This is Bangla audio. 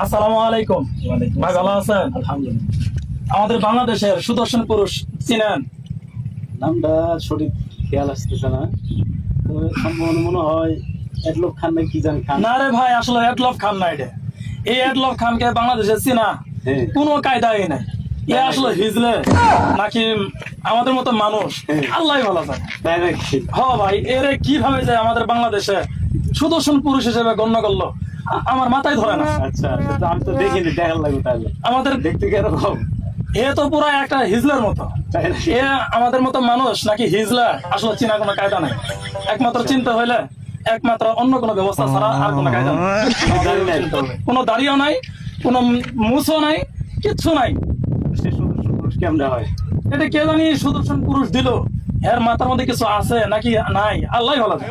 আসসালামু আলাইকুম। ভাই ভালো আছেন? আলহামদুলিল্লাহ। আমাদের বাংলাদেশের সুদর্শন পুরুষ চিনেন? নামটা সঠিক খেয়াল আসতেছে না, তবে সম্ভবত মনে হয় এডলব খান না কি জানি খান। না রে ভাই, আসলে এডলভ খান না এটা। এই এডলভ খানকে বাংলাদেশে চিনা হ্যাঁ। কোনো কায়দাই নাই। এ আসলে হিজলে নাকি আমাদের মতো মানুষ, হ্যাঁ। আল্লাহ ভালো জানে। তাই নাকি? হ ভাই, এরে কিভাবে যে আমাদের বাংলাদেশে সুদর্শন পুরুষ হিসেবে গণ্য করলো আমার মাথায় ধরে না। আচ্ছা, তো আমি তো দেখিনি, দেখার লাগবে তাহলে। আমাদের দেখতে কিরকম? এ তো পুরো একটা হিজলার মতো। তাই নাকি? এ আমাদের মতো মানুষ নাকি হিজলা আসলে চিনা কোনো কায়দা নাই। একমাত্র চিনতে হইলে একমাত্র অন্য কোনো ব্যবস্থা ছাড়া আর কোনো কায়দা নাই। দাড়ি নাই। কোনো দাড়িও নাই, কোনো মুছও নাই, কিচ্ছু নাই। সে সুদর্শন পুরুষ কেমন হয়? এটা কে জানি সুদর্শন পুরুষ দিল, এর মাথার মধ্যে কিছু আছে নাকি নাই, আল্লাহ ভালো জানে।